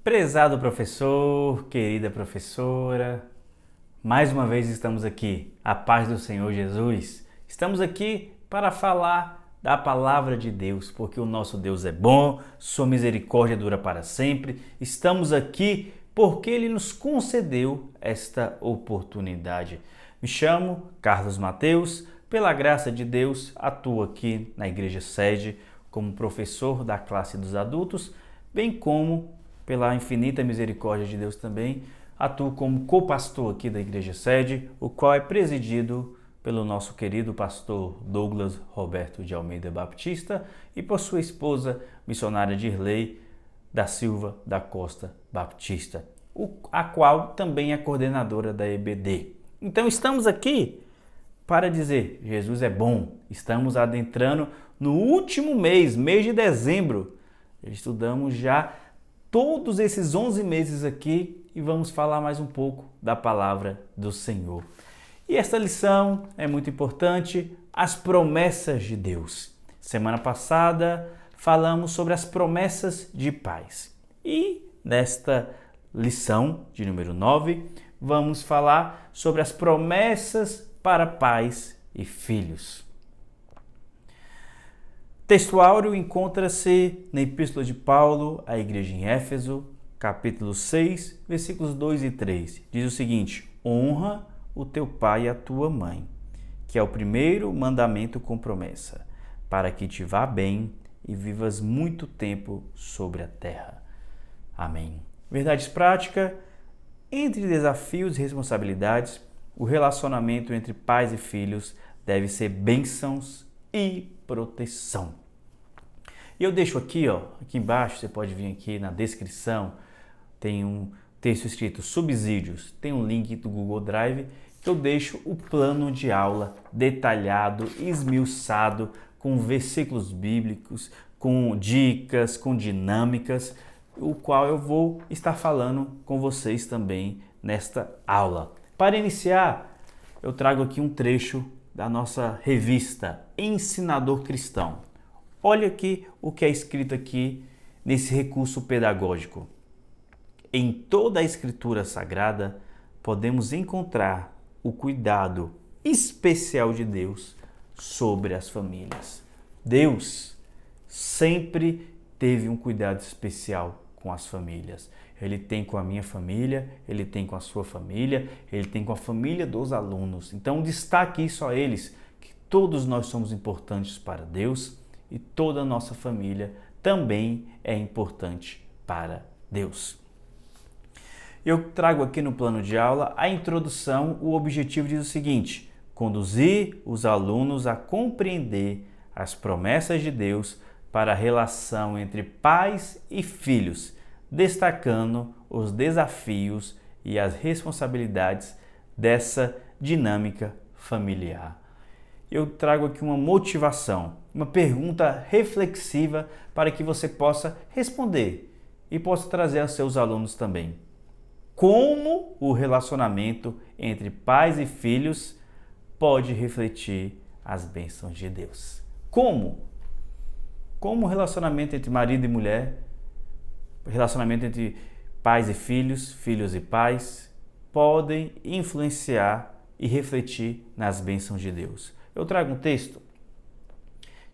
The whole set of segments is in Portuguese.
Prezado professor, querida professora, mais uma vez estamos aqui, a paz do Senhor Jesus. Estamos aqui para falar da palavra de Deus, porque o nosso Deus é bom, sua misericórdia dura para sempre. Estamos aqui porque Ele nos concedeu esta oportunidade. Me chamo Carlos Mateus, pela graça de Deus, atuo aqui na Igreja Sede como professor da classe dos adultos, bem como pela infinita misericórdia de Deus também, atuo como co-pastor aqui da Igreja Sede, o qual é presidido pelo nosso querido pastor Douglas Roberto de Almeida Baptista e por sua esposa, missionária Dirley da Silva da Costa Baptista, a qual também é coordenadora da EBD. Então estamos aqui para dizer, Jesus é bom. Estamos adentrando no último mês de dezembro. Estudamos já todos esses 11 meses aqui e vamos falar mais um pouco da palavra do Senhor. E esta lição é muito importante, as promessas de Deus. Semana passada falamos sobre as promessas de paz. E nesta lição de número 9, vamos falar sobre as promessas para pais e filhos. Texto áureo encontra-se na Epístola de Paulo à Igreja em Éfeso, capítulo 6, versículos 2 e 3. Diz o seguinte: honra o teu pai e a tua mãe, que é o primeiro mandamento com promessa, para que te vá bem e vivas muito tempo sobre a terra. Amém. Verdades práticas. Entre desafios e responsabilidades, o relacionamento entre pais e filhos deve ser bênçãos e proteção. E eu deixo aqui embaixo, você pode vir aqui na descrição, tem um texto escrito subsídios, tem um link do Google Drive que eu deixo o plano de aula detalhado, esmiuçado, com versículos bíblicos, com dicas, com dinâmicas, o qual eu vou estar falando com vocês também nesta aula. Para iniciar, eu trago aqui um trecho da nossa revista Ensinador Cristão. Olha aqui o que é escrito aqui nesse recurso pedagógico. Em toda a Escritura Sagrada, podemos encontrar o cuidado especial de Deus sobre as famílias. Deus sempre teve um cuidado especial com as famílias. Ele tem com a minha família, ele tem com a sua família, ele tem com a família dos alunos. Então destaque isso a eles, que todos nós somos importantes para Deus e toda a nossa família também é importante para Deus. Eu trago aqui no plano de aula a introdução. O objetivo diz o seguinte: conduzir os alunos a compreender as promessas de Deus para a relação entre pais e filhos, destacando os desafios e as responsabilidades dessa dinâmica familiar. Eu trago aqui uma motivação, uma pergunta reflexiva para que você possa responder e possa trazer aos seus alunos também. Como o relacionamento entre pais e filhos pode refletir as bênçãos de Deus? Como o relacionamento entre marido e mulher, relacionamento entre pais e filhos, filhos e pais, podem influenciar e refletir nas bênçãos de Deus. Eu trago um texto,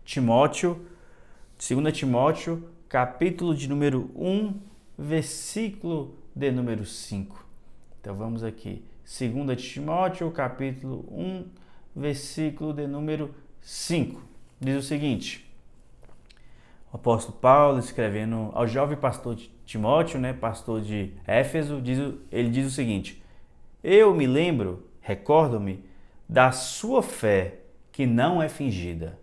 2 Timóteo, capítulo de número 1, versículo de número 5. Então vamos aqui, 2 Timóteo, capítulo 1, versículo de número 5. Diz o seguinte: o apóstolo Paulo, escrevendo ao jovem pastor Timóteo, pastor de Éfeso, ele diz o seguinte: eu me lembro, recordo-me da sua fé que não é fingida,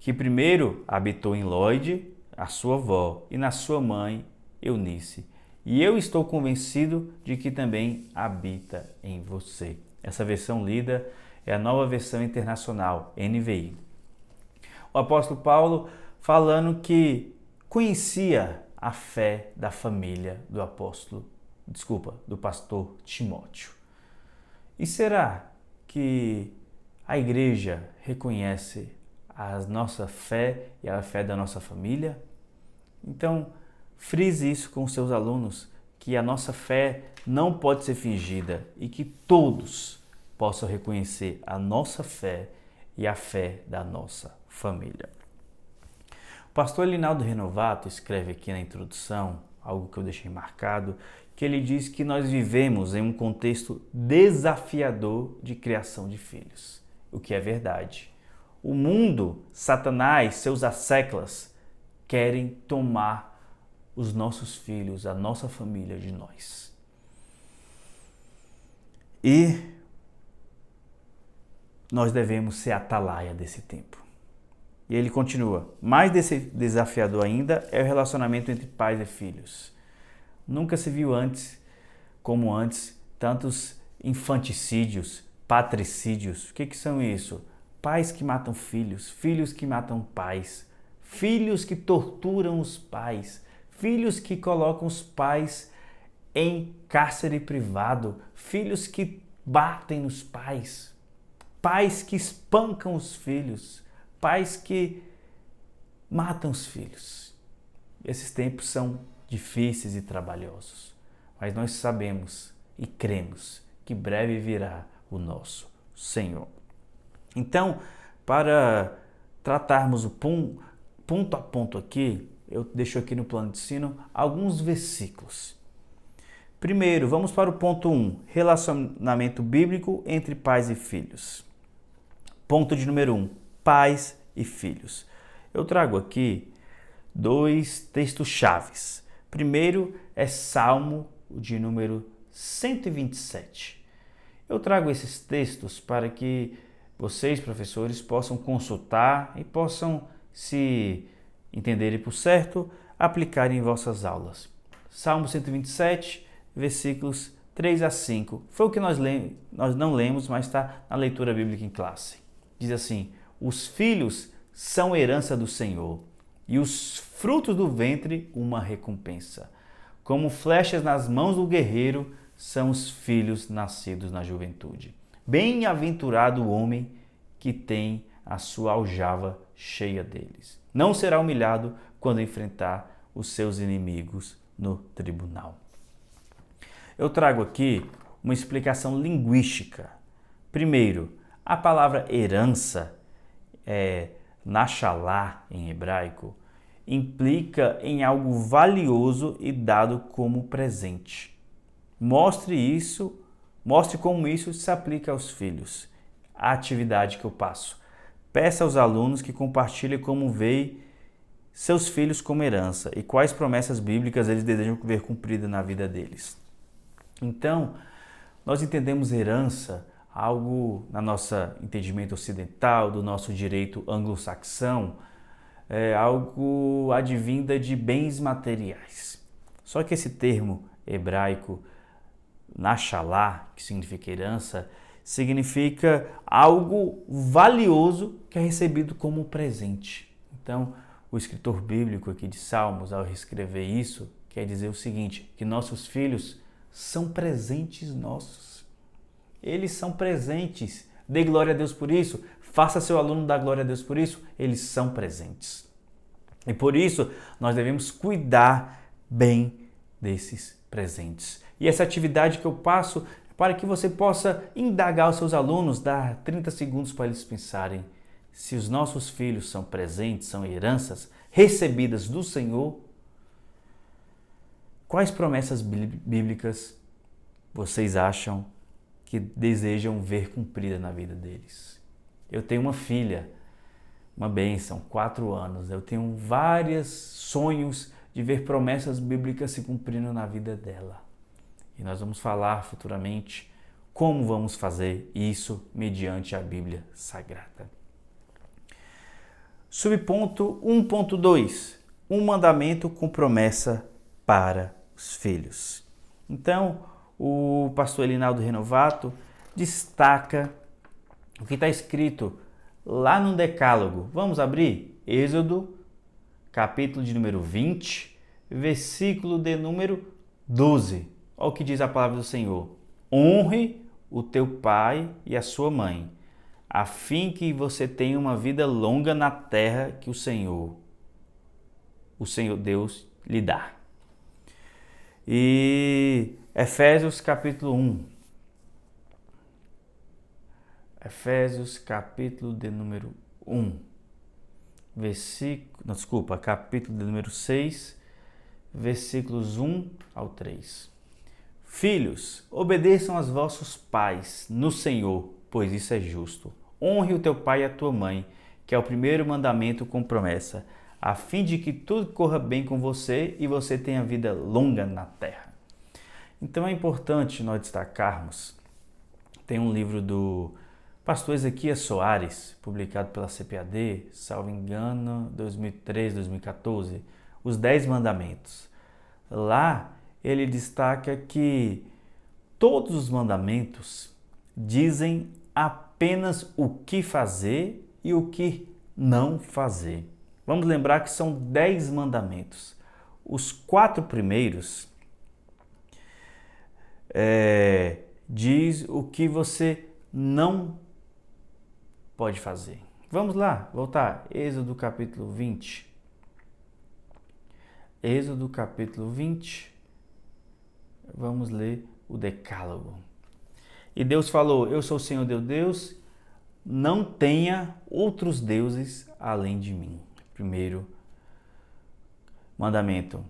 que primeiro habitou em Lóide, a sua avó, e na sua mãe, Eunice. E eu estou convencido de que também habita em você. Essa versão lida é a Nova Versão Internacional, NVI. O apóstolo Paulo falando que conhecia a fé da família do pastor Timóteo. E será que a igreja reconhece a nossa fé e a fé da nossa família? Então, frise isso com seus alunos, que a nossa fé não pode ser fingida e que todos possam reconhecer a nossa fé e a fé da nossa família. O pastor Linaldo Renovato escreve aqui na introdução, algo que eu deixei marcado, que ele diz que nós vivemos em um contexto desafiador de criação de filhos, o que é verdade. O mundo, Satanás, seus asseclas, querem tomar os nossos filhos, a nossa família de nós. E nós devemos ser a atalaia desse tempo. E ele continua, mais desafiador ainda é o relacionamento entre pais e filhos. Nunca se viu como antes, tantos infanticídios, patricídios. O que são isso? Pais que matam filhos, filhos que matam pais, filhos que torturam os pais, filhos que colocam os pais em cárcere privado, filhos que batem nos pais, pais que espancam os filhos, pais que matam os filhos. Esses tempos são difíceis e trabalhosos, mas nós sabemos e cremos que breve virá o nosso Senhor. Então, para tratarmos o ponto a ponto aqui, eu deixo aqui no plano de ensino alguns versículos. Primeiro, vamos para o ponto 1, relacionamento bíblico entre pais e filhos. Ponto de número 1, pais e filhos. Eu trago aqui 2 textos chaves. Primeiro é Salmo de número 127. Eu trago esses textos para que vocês, professores, possam consultar e possam, se entenderem por certo, aplicar em vossas aulas. Salmo 127, versículos 3 a 5. Foi o que nós não lemos, mas está na leitura bíblica em classe. Diz assim, os filhos são herança do Senhor, e os frutos do ventre uma recompensa. Como flechas nas mãos do guerreiro são os filhos nascidos na juventude. Bem-aventurado o homem que tem a sua aljava cheia deles. Não será humilhado quando enfrentar os seus inimigos no tribunal. Eu trago aqui uma explicação linguística. Primeiro, a palavra herança, nachalá em hebraico, implica em algo valioso e dado como presente. Mostre como isso se aplica aos filhos. A atividade que eu passo. Peça aos alunos que compartilhem como veem seus filhos como herança e quais promessas bíblicas eles desejam ver cumpridas na vida deles. Então, nós entendemos herança, algo na nossa entendimento ocidental, do nosso direito anglo-saxão, algo advinda de bens materiais. Só que esse termo hebraico, nachalá, que significa herança, significa algo valioso que é recebido como presente. Então, o escritor bíblico aqui de Salmos, ao reescrever isso, quer dizer o seguinte, que nossos filhos são presentes nossos. Eles são presentes. Dê glória a Deus por isso. Faça seu aluno dar glória a Deus por isso. Eles são presentes. E por isso, nós devemos cuidar bem desses presentes. E essa atividade que eu passo é para que você possa indagar os seus alunos, dar 30 segundos para eles pensarem se os nossos filhos são presentes, são heranças recebidas do Senhor. Quais promessas bíblicas vocês acham que desejam ver cumprida na vida deles? Eu tenho uma filha, uma bênção, 4 anos. Eu tenho vários sonhos de ver promessas bíblicas se cumprindo na vida dela. E nós vamos falar futuramente como vamos fazer isso mediante a Bíblia Sagrada. Subponto 1.2. Um mandamento com promessa para os filhos. Então, o pastor Linaldo Renovato destaca o que está escrito lá no Decálogo. Vamos abrir? Êxodo, capítulo de número 20, versículo de número 12. Olha o que diz a palavra do Senhor. Honre o teu pai e a sua mãe, a fim que você tenha uma vida longa na terra que o Senhor Deus lhe dá. E Efésios capítulo 1. Efésios capítulo de número 1. Capítulo de número 6, versículos 1 ao 3. Filhos, obedeçam aos vossos pais no Senhor, pois isso é justo. Honre o teu pai e a tua mãe, que é o primeiro mandamento com promessa, a fim de que tudo corra bem com você e você tenha vida longa na terra. Então é importante nós destacarmos, tem um livro do pastor Ezequias Soares, publicado pela CPAD, salvo engano, 2013, 2014, os 10 mandamentos. Lá ele destaca que todos os mandamentos dizem apenas o que fazer e o que não fazer. Vamos lembrar que são 10 mandamentos. Os 4 primeiros diz o que você não pode fazer. Vamos lá, voltar. Êxodo capítulo 20. Êxodo capítulo 20. Vamos ler o Decálogo. E Deus falou: eu sou o Senhor teu Deus, não tenha outros deuses além de mim. Primeiro mandamento.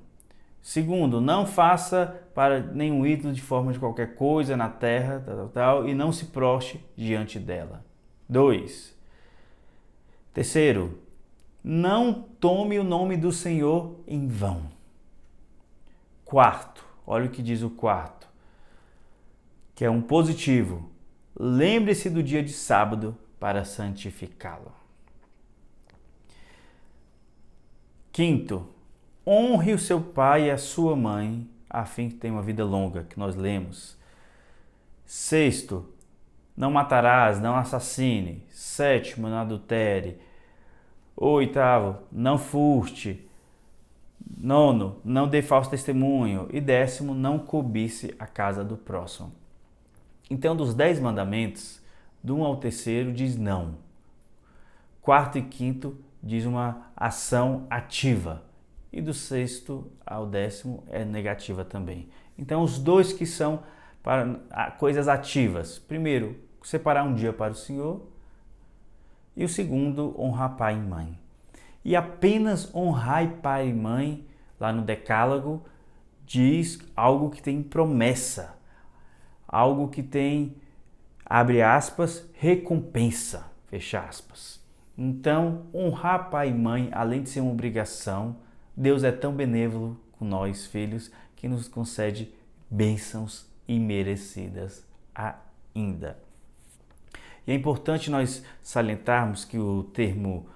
Segundo, não faça para nenhum ídolo de forma de qualquer coisa na terra, e não se proste diante dela. 2. Terceiro, não tome o nome do Senhor em vão. 4, olha o que diz o 4, que é um positivo. Lembre-se do dia de sábado para santificá-lo. 5, honre o seu pai e a sua mãe, a fim que tenha uma vida longa, que nós lemos. 6, não matarás, não assassine. 7, não adultere. 8, não furte. 9, não dê falso testemunho. E 10, não cobice a casa do próximo. Então, dos 10 mandamentos, do 1 ao 3 diz não. 4 e 5 diz uma ação ativa. E do 6 ao 10 é negativa também. Então, os 2 que são para coisas ativas. Primeiro, separar um dia para o Senhor. E o segundo, honrar pai e mãe. E apenas honrar pai e mãe, lá no Decálogo, diz algo que tem promessa. Algo que tem, abre aspas, recompensa, fecha aspas. Então, honrar pai e mãe, além de ser uma obrigação, Deus é tão benévolo com nós, filhos, que nos concede bênçãos imerecidas ainda. E é importante nós salientarmos que o termo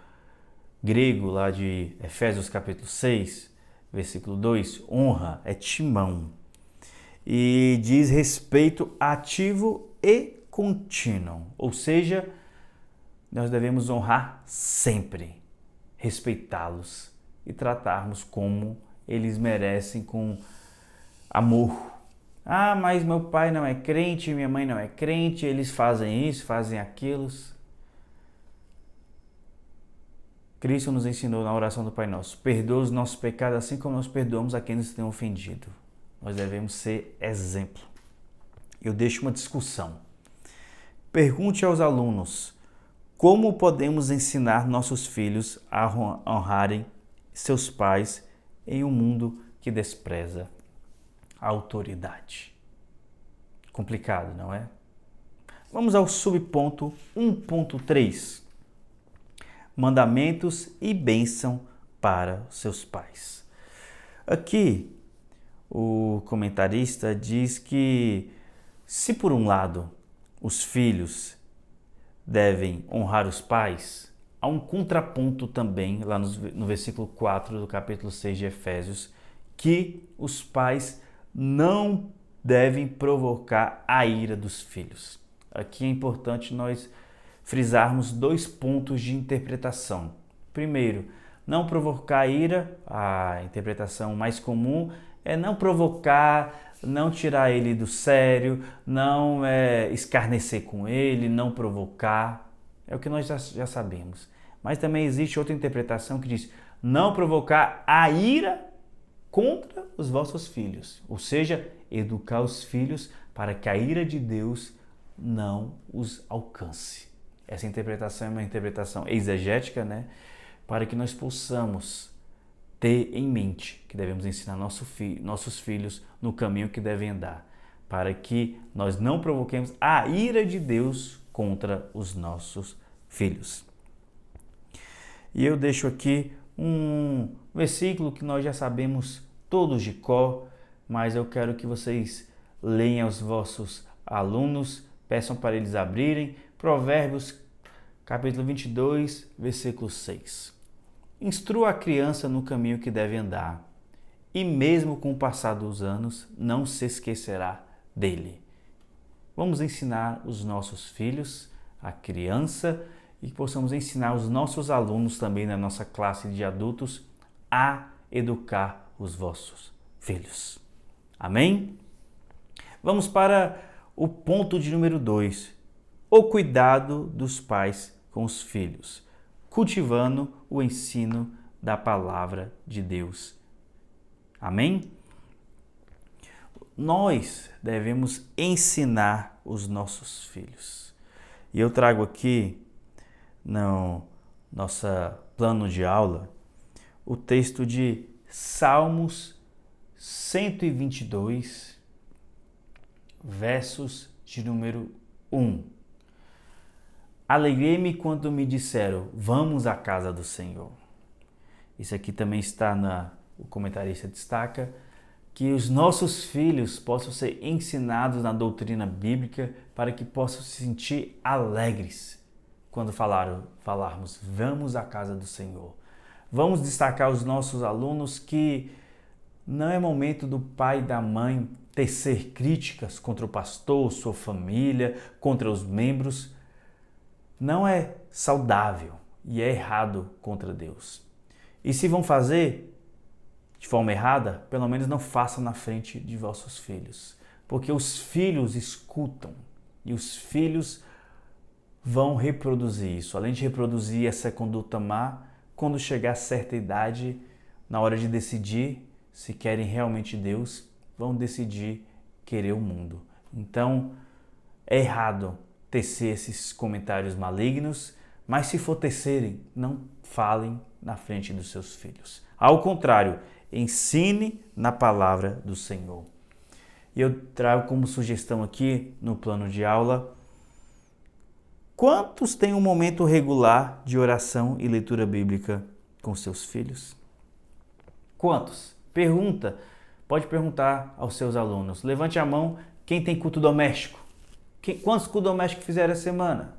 grego lá de Efésios capítulo 6, versículo 2, honra, é timão. E diz respeito ativo e contínuo. Ou seja, nós devemos honrar sempre, respeitá-los e tratarmos como eles merecem, com amor. Ah, mas meu pai não é crente, minha mãe não é crente, eles fazem isso, fazem aquilo. Cristo nos ensinou na oração do Pai Nosso: perdoa os nossos pecados assim como nós perdoamos a quem nos tem ofendido. Nós devemos ser exemplo. Eu deixo uma discussão. Pergunte aos alunos: como podemos ensinar nossos filhos a honrarem seus pais em um mundo que despreza a autoridade? Complicado, não é? Vamos ao subponto 1.3. Mandamentos e bênção para seus pais. Aqui, o comentarista diz que, se por um lado os filhos devem honrar os pais, há um contraponto também lá no versículo 4 do capítulo 6 de Efésios, que os pais não devem provocar a ira dos filhos. Aqui é importante nós frisarmos 2 pontos de interpretação. Primeiro, não provocar a ira. A interpretação mais comum é não provocar, não tirar ele do sério, não escarnecer com ele, não provocar. É o que nós já sabemos. Mas também existe outra interpretação que diz não provocar a ira contra os vossos filhos, ou seja, educar os filhos para que a ira de Deus não os alcance. Essa interpretação é uma interpretação exegética, né? Para que nós possamos ter em mente que devemos ensinar nossos filhos no caminho que devem andar, para que nós não provoquemos a ira de Deus contra os nossos filhos. E eu deixo aqui um versículo que nós já sabemos todos de cor, mas eu quero que vocês leiam aos vossos alunos, peçam para eles abrirem, Provérbios capítulo 22, versículo 6. Instrua a criança no caminho que deve andar, e mesmo com o passar dos anos, não se esquecerá dele. Vamos ensinar os nossos filhos, a criança, e que possamos ensinar os nossos alunos também na nossa classe de adultos a educar os vossos filhos. Amém? Vamos para o ponto de número 2. O cuidado dos pais com os filhos, cultivando o ensino da palavra de Deus. Amém? Nós devemos ensinar os nossos filhos. E eu trago aqui no nosso plano de aula o texto de Salmos 122, versos de número 1. Alegrei-me quando me disseram, vamos à casa do Senhor. Isso aqui também está o comentarista destaca, que os nossos filhos possam ser ensinados na doutrina bíblica para que possam se sentir alegres quando falarmos, vamos à casa do Senhor. Vamos destacar os nossos alunos que não é momento do pai e da mãe tecer críticas contra o pastor, sua família, contra os membros. Não é saudável e é errado contra Deus. E se vão fazer de forma errada, pelo menos não façam na frente de vossos filhos. Porque os filhos escutam e os filhos vão reproduzir isso. Além de reproduzir essa conduta má, quando chegar a certa idade, na hora de decidir se querem realmente Deus, vão decidir querer o mundo. Então, é errado tecer esses comentários malignos, mas se for tecerem, não falem na frente dos seus filhos. Ao contrário, ensine na palavra do Senhor. E eu trago como sugestão aqui no plano de aula, quantos têm um momento regular de oração e leitura bíblica com seus filhos? Quantos? Pode perguntar aos seus alunos. Levante a mão quem tem culto doméstico. Quantos cultos domésticos fizeram a semana?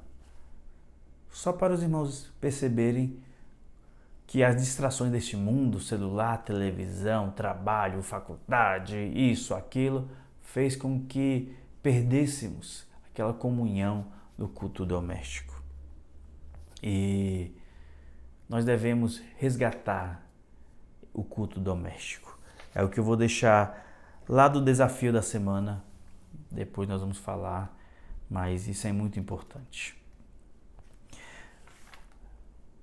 Só para os irmãos perceberem que as distrações deste mundo, celular, televisão, trabalho, faculdade, isso, aquilo, fez com que perdêssemos aquela comunhão do culto doméstico. E nós devemos resgatar o culto doméstico. É o que eu vou deixar lá do desafio da semana. Depois nós vamos falar, mas isso é muito importante.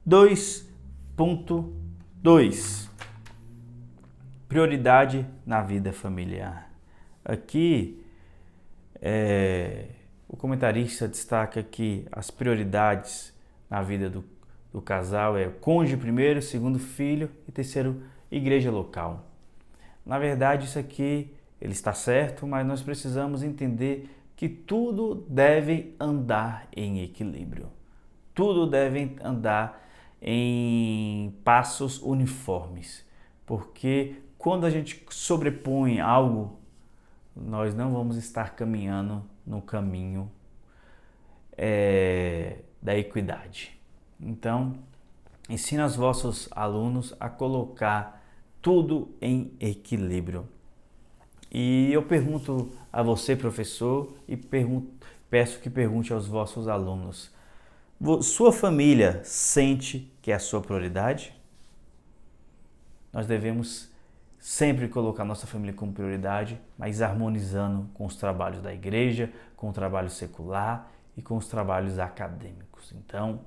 2.2 Prioridade na vida familiar. Aqui, o comentarista destaca que as prioridades na vida do casal é o cônjuge primeiro, segundo filho e terceiro, igreja local. Na verdade, isso aqui ele está certo, mas nós precisamos entender que tudo deve andar em equilíbrio. Tudo deve andar em passos uniformes, porque quando a gente sobrepõe algo, nós não vamos estar caminhando no caminho da equidade. Então, ensina os vossos alunos a colocar tudo em equilíbrio. E eu pergunto a você, professor, e peço que pergunte aos vossos alunos. Sua família sente que é a sua prioridade? Nós devemos sempre colocar nossa família como prioridade, mas harmonizando com os trabalhos da igreja, com o trabalho secular e com os trabalhos acadêmicos. Então,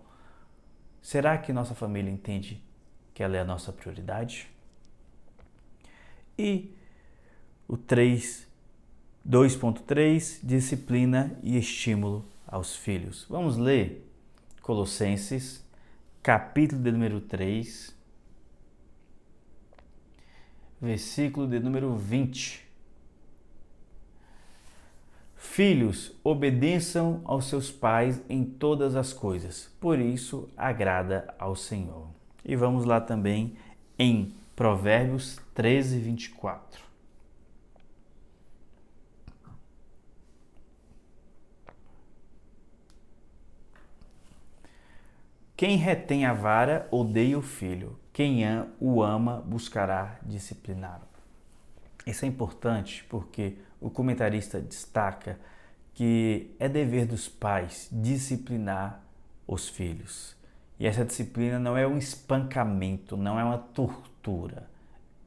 será que nossa família entende que ela é a nossa prioridade? E o 2.3, disciplina e estímulo aos filhos. Vamos ler Colossenses, capítulo de número 3, versículo de número 20. Filhos, obedeçam aos seus pais em todas as coisas, por isso agrada ao Senhor. E vamos lá também em Provérbios 13, 24. Quem retém a vara odeia o filho, quem o ama buscará discipliná-lo. Isso é importante porque o comentarista destaca que é dever dos pais disciplinar os filhos. E essa disciplina não é um espancamento, não é uma tortura,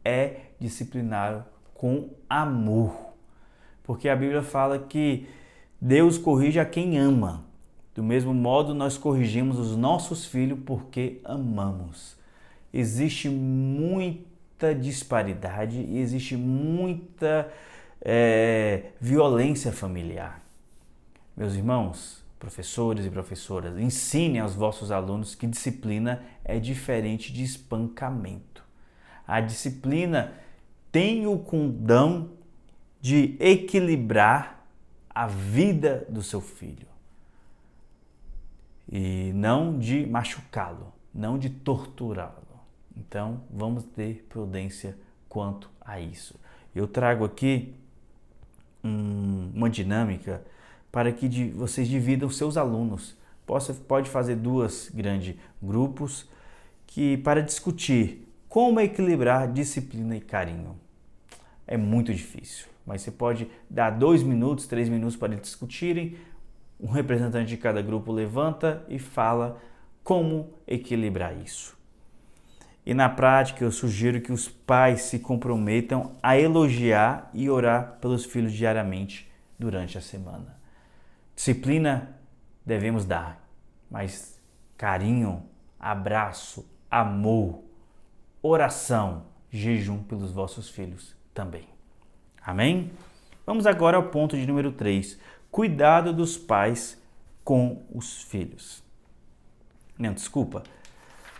é disciplinar com amor. Porque a Bíblia fala que Deus corrige a quem ama. Do mesmo modo, nós corrigimos os nossos filhos porque amamos. Existe muita disparidade e existe muita violência familiar. Meus irmãos, professores e professoras, ensinem aos vossos alunos que disciplina é diferente de espancamento. A disciplina tem o condão de equilibrar a vida do seu filho. E não de machucá-lo, não de torturá-lo. Então, vamos ter prudência quanto a isso. Eu trago aqui uma dinâmica para que vocês dividam seus alunos. Pode fazer dois grandes grupos para discutir como equilibrar disciplina e carinho. É muito difícil, mas você pode dar 2 minutos, 3 minutos para eles discutirem. Um representante de cada grupo levanta e fala como equilibrar isso. E na prática eu sugiro que os pais se comprometam a elogiar e orar pelos filhos diariamente durante a semana. Disciplina devemos dar, mas carinho, abraço, amor, oração, jejum pelos vossos filhos também. Amém? Vamos agora ao ponto de número 3. Cuidado dos pais com os filhos. Não, desculpa.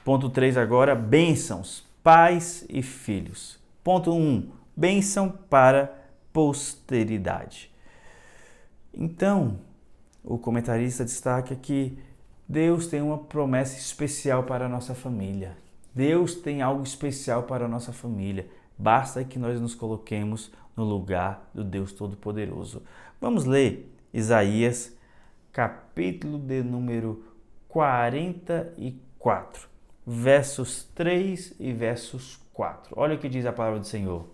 Ponto 3 agora, bênçãos, pais e filhos. Ponto 1, bênção para posteridade. Então, o comentarista destaca que Deus tem uma promessa especial para a nossa família. Deus tem algo especial para a nossa família. Basta que nós nos coloquemos no lugar do Deus Todo-Poderoso. Vamos ler Isaías, capítulo de número 44, versos 3 e versos 4. Olha o que diz a palavra do Senhor.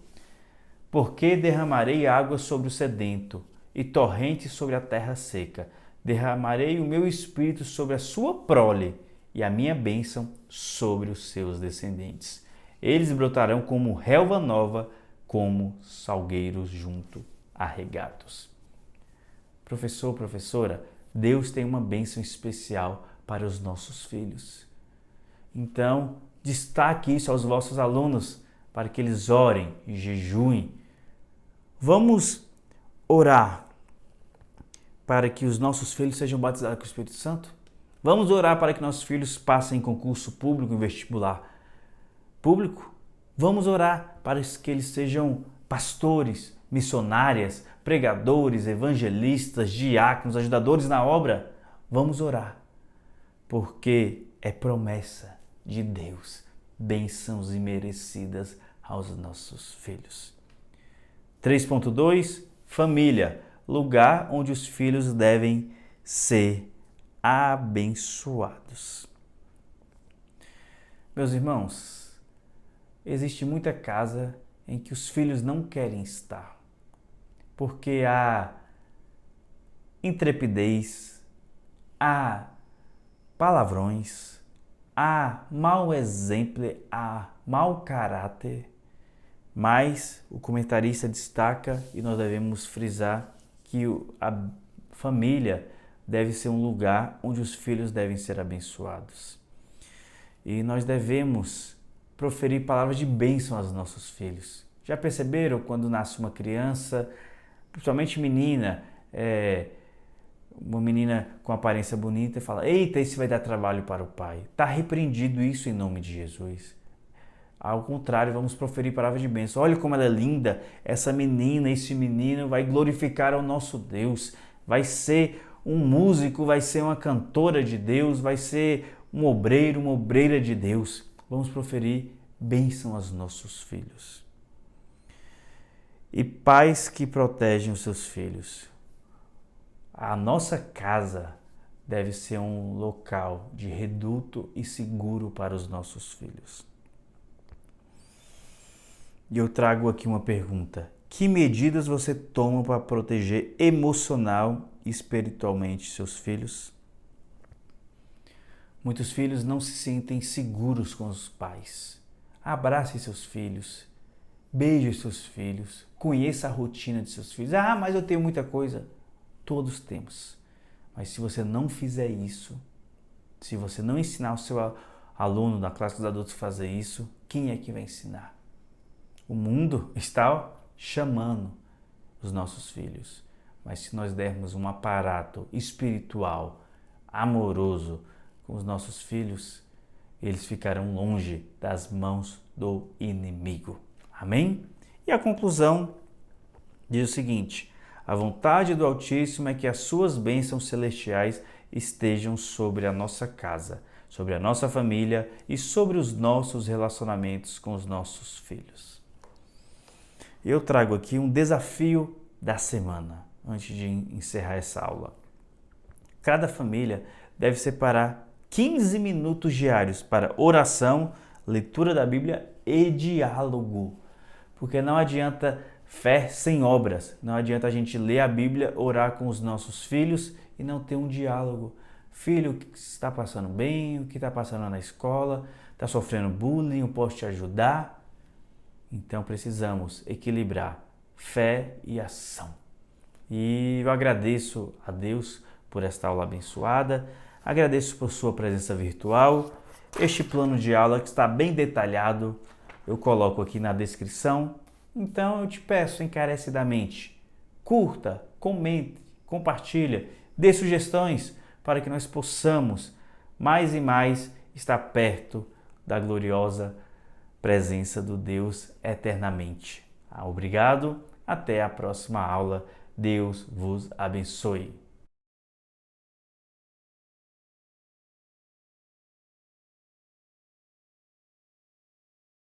Porque derramarei água sobre o sedento e torrentes sobre a terra seca. Derramarei o meu espírito sobre a sua prole e a minha bênção sobre os seus descendentes. Eles brotarão como relva nova, como salgueiros junto a regatos. Professor, professora, Deus tem uma bênção especial para os nossos filhos. Então, destaque isso aos vossos alunos para que eles orem e jejuem. Vamos orar para que os nossos filhos sejam batizados com o Espírito Santo? Vamos orar para que nossos filhos passem em concurso público, em vestibular público? Vamos orar para que eles sejam pastores, missionárias, pregadores, evangelistas, diáconos, ajudadores na obra? Vamos orar, porque é promessa de Deus, bênçãos imerecidas aos nossos filhos. 3.2, família, lugar onde os filhos devem ser abençoados. Meus irmãos, existe muita casa em que os filhos não querem estar, porque há intrepidez, há palavrões, há mau exemplo, há mau caráter, mas o comentarista destaca e nós devemos frisar que a família deve ser um lugar onde os filhos devem ser abençoados. E nós devemos proferir palavras de bênção aos nossos filhos. Já perceberam quando nasce uma criança, principalmente menina, uma menina com aparência bonita, fala: eita, esse vai dar trabalho para o pai. Está repreendido isso em nome de Jesus. Ao contrário, vamos proferir palavras de bênção. Olha como ela é linda, essa menina, esse menino vai glorificar ao nosso Deus, vai ser um músico, vai ser uma cantora de Deus, vai ser um obreiro, uma obreira de Deus. Vamos proferir bênção aos nossos filhos. E pais que protegem os seus filhos. A nossa casa deve ser um local de reduto e seguro para os nossos filhos. E eu trago aqui uma pergunta. Que medidas você toma para proteger emocional e espiritualmente seus filhos? Muitos filhos não se sentem seguros com os pais. Abrace seus filhos, beije seus filhos, conheça a rotina de seus filhos. Ah, mas eu tenho muita coisa. Todos temos. Mas se você não fizer isso, se você não ensinar o seu aluno da classe dos adultos a fazer isso, quem é que vai ensinar? O mundo está chamando os nossos filhos. Mas se nós dermos um aparato espiritual, amoroso com os nossos filhos, eles ficarão longe das mãos do inimigo. Amém? E a conclusão diz o seguinte: a vontade do Altíssimo é que as suas bênçãos celestiais estejam sobre a nossa casa, sobre a nossa família e sobre os nossos relacionamentos com os nossos filhos. Eu trago aqui um desafio da semana, antes de encerrar essa aula. Cada família deve separar 15 minutos diários para oração, leitura da Bíblia e diálogo. Porque não adianta fé sem obras. Não adianta a gente ler a Bíblia, orar com os nossos filhos e não ter um diálogo. Filho, o que está passando bem? O que está passando na escola? Está sofrendo bullying? Eu posso te ajudar? Então precisamos equilibrar fé e ação. E eu agradeço a Deus por esta aula abençoada. Agradeço por sua presença virtual. Este plano de aula que está bem detalhado, eu coloco aqui na descrição. Então eu te peço encarecidamente, curta, comente, compartilha, dê sugestões para que nós possamos mais e mais estar perto da gloriosa presença do Deus eternamente. Obrigado, até a próxima aula. Deus vos abençoe.